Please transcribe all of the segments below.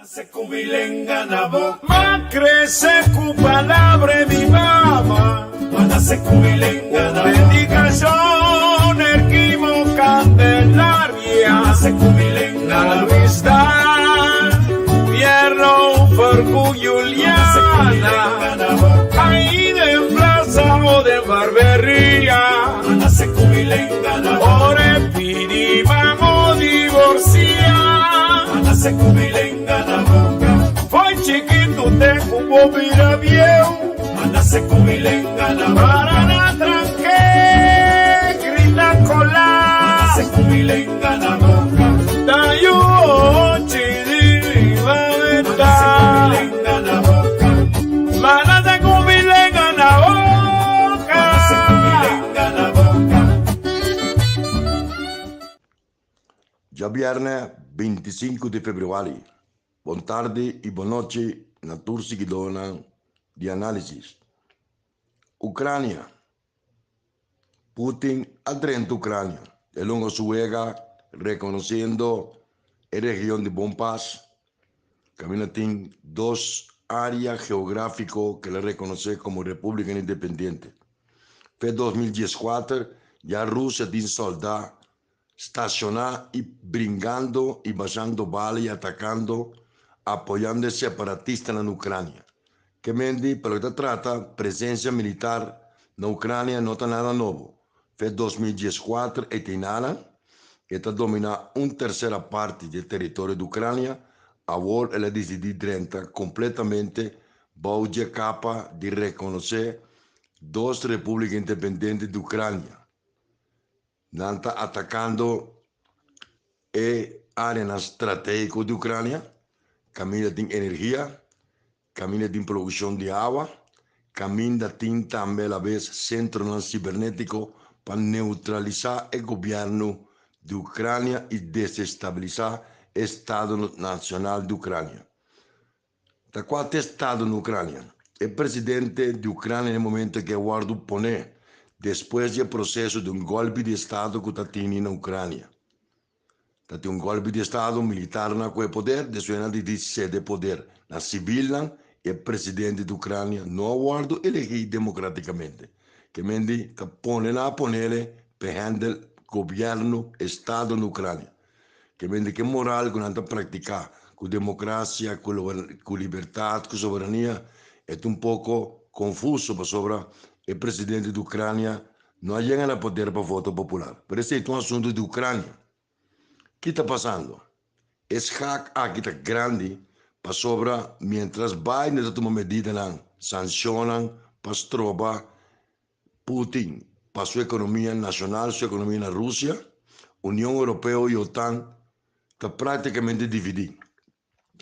Se cubilenga na boca, ma crece cu palabra mi mamá. Cuando se cubilenga na boca, predicación erquimo candelaria. Se cubilenga na vista, fierro por Juliana. Ahí de plaza o de barbería. Cuando se cubilenga na boca, ore pidi vamos divorciar. Cuando se cubilenga na boca, foi chiquito te cubo vira viejo. Cuando se cubilenga na boca, para na tranque, grita colar. Cuando se cubilenga na boca, da yo chidi va venta. Cuando se cubilenga na boca, mana se cubilenga na boca. Cuando se cubilenga na boca. Già viernes 25 di febbraio, buon tardi e buonanotte a tutti che donano di analisi. Ucraina, Putin addrenta Ucraina, e lungo su guerra riconoscendo la regione di Donbass, camina in due aree geográficas che la reconoce come República Independiente. Per 2014, la Russia ha soldati stazionati e brigando e baciando bali, attaccando, apoyando i separatisti in Ucraina. Che quindi, per lo che tratta, presenza militare in Ucraina non è nada nuovo. Per 2014 è inana e domina una terza parte del territorio d'Ucraina, a volte la decidirà completamente Bauge capa di riconoscere due repubbliche indipendenti d'Ucraina. Nanta attaccando arena strategica di Ucraina, cammina di energia, cammina di produzione di acqua, cammina di também la vez centro cibernetico per neutralizzare il governo di Ucraina e desestabilizzare lo Stato nazionale di Ucraina. Da quale Stato in Ucraina? Il presidente di Ucraina nel momento che guarda pone después del processo di un golpe di Stato che sta in Ucraina. È un golpe di Stato militare na quel poder, después di sede poder na civile e il presidente di Ucraina non guarda elegito democraticamente. Che quindi pone na ponere per handle governo e Stato in Ucraina. Che quindi che morale che non pratica con democrazia, con libertà, con sovrania è un poco confuso per sopra il presidente d'Ucraina non llega al potere per voto popolare. Per esempio, un assunto di Ucraina. Che sta passando? È hack aquí está grande per sopra, mentre Biden ha una medida sanzionano per stroba Putin per sua economia nazionale, sua economia in Russia, Unione Europea e OTAN sta praticamente dividita.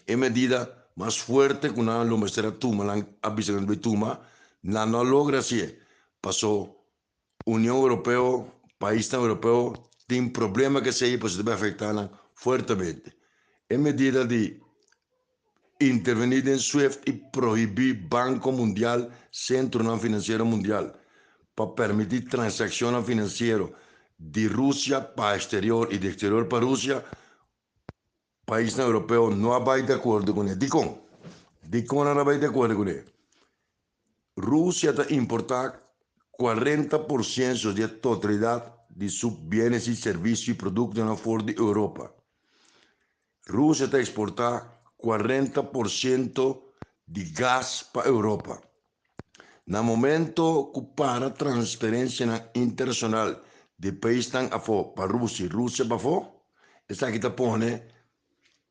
È medida più forte che una lombestera tuma, ha bisogno di tuma, non logra sì. Passò Unione Europea, Paesi europei, tem problema che si deve affettare fortemente. È medida di intervenire in SWIFT e proibire il Banco Mondiale, Centro Finanziario Mondiale, per permettere transazioni finanziarie di Russia per l'esteriore e di esteriore per Russia. Paesi europei non vanno d'accordo con esso. Dicono non vanno d'accordo con esso. Russia ha importato 40% della totalità dei suoi beni, servizi e prodotti fuori d'Europa. Russia ha esportato 40% di gas per l'Europa. Nel momento che para trasparenza internazionale dei paesi per Russia per fuori, è che pone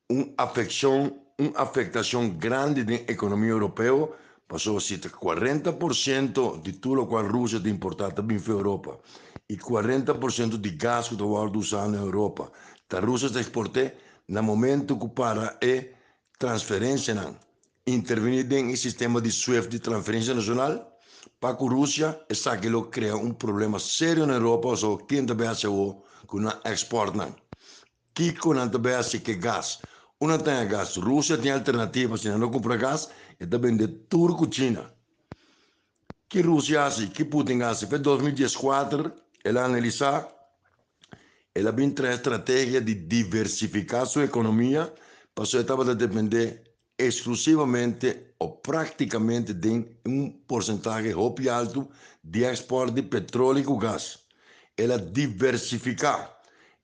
un'affettazione grande dell'economia europea. Passò il 40% di tutto quello che Russia ha importato in Europa, il 40% di gas che doveva usare in Europa. La Russia sta esportando nel momento che para e trasferenza, intervenire nel sistema di SWIFT di trasferenza nazionale, per la Russia e sa che lo crea un problema serio in Europa, so chi deve essere con l'export. Chi deve essere che gas? Una tem gas, Russia tem alternativa, se non compra gas, e também de turco China. Que Rússia assim, que Putin assim, para 2014, ela analisar, ela tem uma estratégia de diversificar sua economia Pasó estaba de depender exclusivamente o prácticamente de un porcentaje muy alto de exporte de petróleo y gas. Ela diversificar.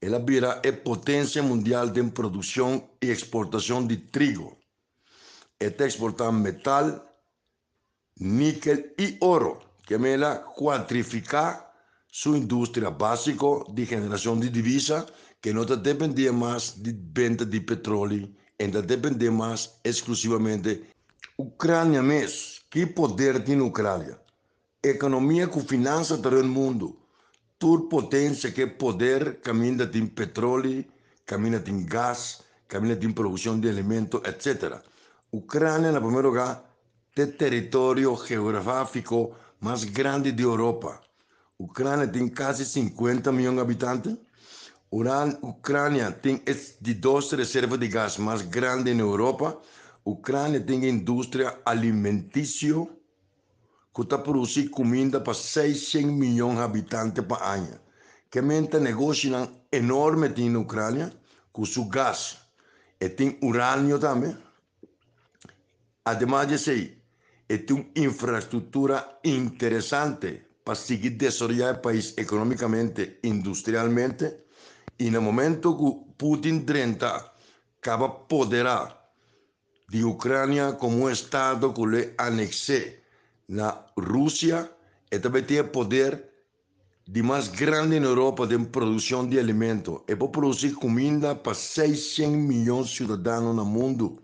Ela vira a potência mundial de produção e exportação de trigo. Está exportando metal, níquel e ouro, que ela quadrificar sua indústria básica de geração de divisa, que não depende mais de venda de petróleo, ainda depende mais exclusivamente Ucrânia mesmo. Que poder tem Ucrânia? Economia com finança do mundo. Toda potência que poder caminha de petróleo, caminha de gás, caminha de produção de alimentos, etc. Ucrânia, na primeiro lugar, é o território geográfico mais grande da Europa. Ucrânia tem quase 50 milhões de habitantes. Ucrânia tem de 2 reservas de gás mais grandes na Europa. Ucrânia tem indústria alimentícia que está produzindo comida para 600 milhões de habitantes por ano. Que mente negócio enorme tem na Ucrânia com seu gás. E tem urânio também. Ademais disso, tem uma infraestrutura interessante para seguir desenvolvendo o país economicamente, industrialmente. E no momento que Putin tenta acaba poderar de Ucrânia como um estado que lhe anexe na Rússia, e também tem poder de mais grande na Europa de produção de alimentos. E para produzir comida para 600 milhões de cidadãos no mundo,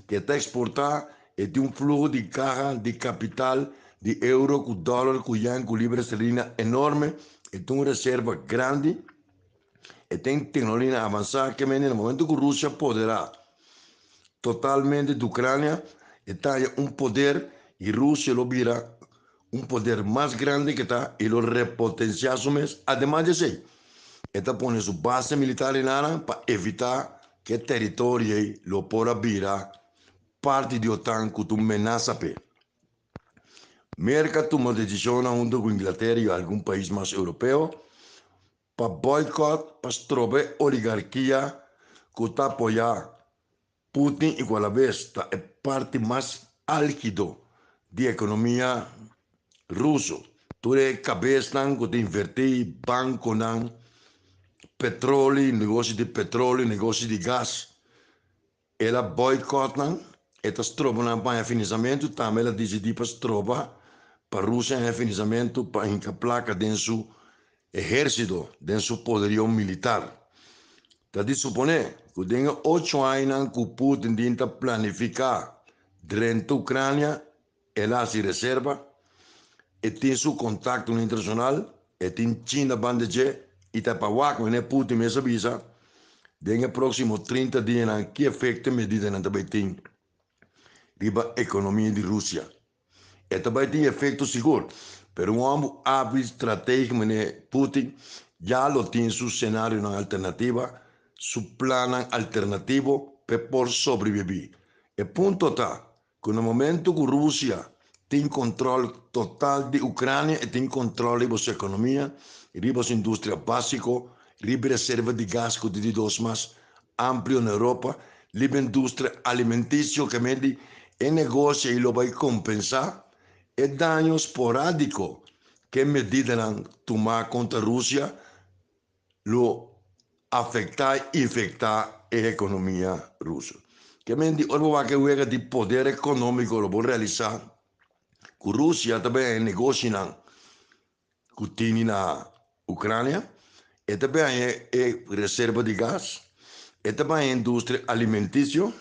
que está exportar e tem um fluxo de caixa, de capital, de euro, com dólar, com yen, com libra esterlina enorme, e tem uma reserva grande, e tem tecnologia avançada, que no momento que a Rússia poderá totalmente da Ucrânia, está um poder, e a Rússia lo vira um poder mais grande que está, e lo repotenciar su mes. Además disso, está pondo sua base militar em área para evitar que o território lo possa virar parte da OTAN que tu ameaça. Merca toma decisão junto com a Inglaterra e algum país mais europeu para boicot, para estrober oligarquia que está apoiando Putin, e qual vez é parte mais álgido da economia russa. Toda a cabeça que tem invertir banco, petróleo, negócio de petróleo, negócio de gás. Ela boicota, ela estroba para o financiamento, também ela decidiu para estroba para a Rússia em financiamento para encaplacar dentro do seu exército, dentro do seu poderio militar. Está de suponer que tem 8 anos que Putin tenta planificar dentro da Ucrânia, ela se reserva, e tem seu contato internacional, e tem China, bandeje, e está para o Putin me avisa, nos próximos 30 dias, que efeito medida não também tem riba a economia de Rússia. E também tem efeito seguro, mas um homem hábil estratégico, Putin, já lo tem seu cenário na alternativa, seu plano alternativo para sobreviver. E ponto está, que no momento que a Rússia tem controle total de Ucrânia e tem controle da sua economia, da sua indústria básica, da reserva de gás que é dos mais amplo na Europa, da indústria alimentícia que é negócio e lo vai compensar, e dano esporádico que medida tomar contra a Rússia lo afetar e infectar a economia russa. Que ora que o de poder econômico lo vou realizar, que a Rússia também é negócio que tem na Ucrânia, e também é reserva de gás, e também é indústria alimentícia,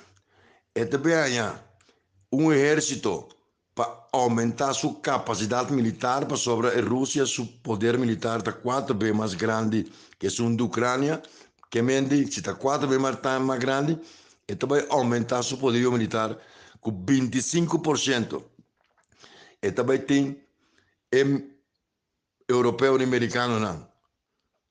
e também é exército para aumentar sua capacidade militar para sobre a Rússia, seu poder militar está 4 vezes mais grande que o da Ucrânia, que se está 4 vezes mais grande, e também aumentar seu poder militar com 25%. E também tem europeu e americano não.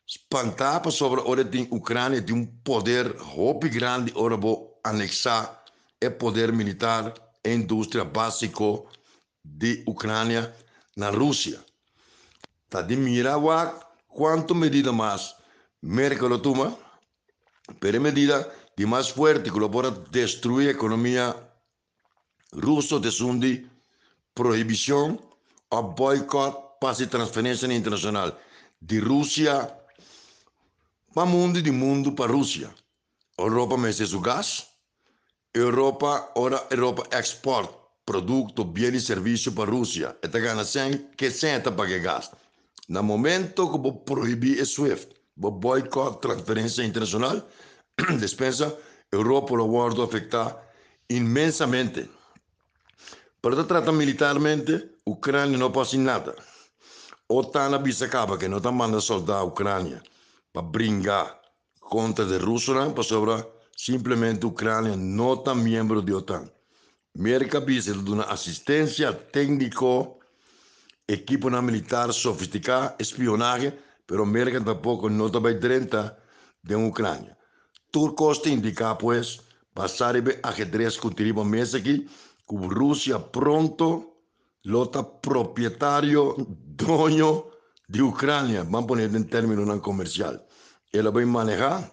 Espantar para sobre ora tem Ucrânia tem um poder muito grande, ora vou anexar o poder militar e indústria básica de Ucrânia na Rússia. Está de mira quanto medida mais América lo toma, per medida de mais forte que para destruir a economia russa, de proibição ou boicot para transferência internacional de Rússia para o mundo e do mundo para a Rússia. Europa mete seu gás, Europa exporta produtos, bens e serviços para a Rússia. E está ganhando que senta para gás. No momento que vou proibir o SWIFT, vou boicot transferência internacional, despensa, Europa lo vai afetar imensamente. Para tratar militarmente, Ucrânia não passa nada. OTAN avisa acaba que não está mandando soldados à Ucrânia para brincar contra os russos, para simplesmente a Ucrânia não está membro da OTAN. América avisa de uma assistência técnica, equipo militar sofisticado, espionagem, mas a América tampoco não está bem dentro da Ucrânia. Tudo costa indica, pues, passar o ajedrez que tiramos mês aqui, que a Rússia pronto lota proprietário, dono de Ucrânia, vamos poner em términos não comercial. Ela vai manejar,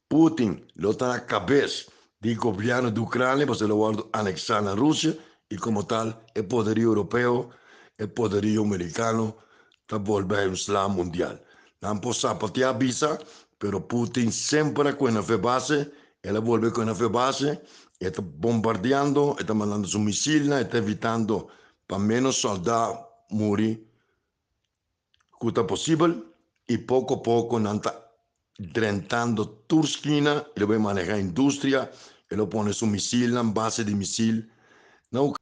Putin lota na cabeça do governo de Ucrânia, para ele vai anexar na Rússia, e como tal, o poderio europeu, o poderio americano, está volvendo a mundial. Não posso sapatear a visa, pero Putin sempre com a fé base, ela volve com a fé base, está bombardeando, está mandando su misil, está evitando para menos soldados morir quanto possível, e pouco a pouco não está drenando Turquia, ele vai manejar a indústria, ele põe su misil na base de misil. Não,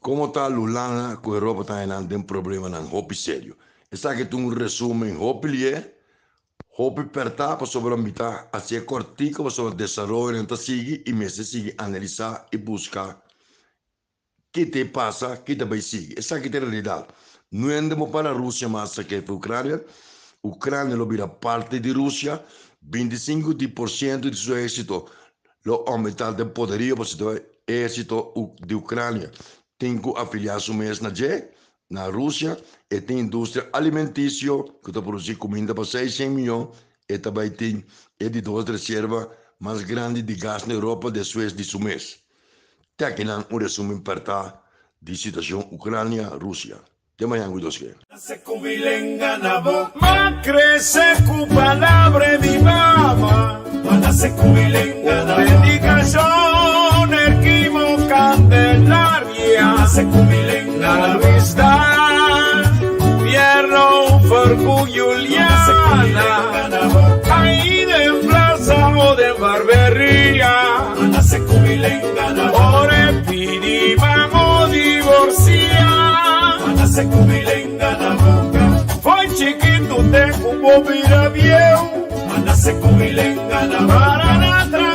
como está Lulana, que a Europa está tendo um problema muito sério. Essa aqui é resumo, Hopi perta para sobre a mitad, así es cortico para sobre el desarrollo, entonces sigue y me sigue analizar y buscar qué te pasa, qué te va a seguir. Esa es la realidad. No andamos para Rusia más que para Ucrania. Ucrania lo vira parte de Rusia, 25% de su éxito lo aumenta el poderío para el éxito de Ucrania. Tengo afiliado su mes na Rússia, e tem indústria alimentícia que está produzindo comida para 600 milhões, e também tem editores de reserva mais grande de gás na Europa depois de seu mês. Tem aqui um resumo apertado de situação Ucrânia-Rússia. Tem mais algo que Se cubilenga na boca, ma crece cu palabra mi mamá. Mana se cubilenga na predicación, erquimo candelaria. Se cubilenga na vista, fierro, forco, Juliana. Ahí de plaza o de barbería. Mana se cubilenga na boca, ore pidi, vamos divorciar. Se cubilenga na boca, foi chiquito, te como vira viejo. Anda se cubilenga na boca, para atrás.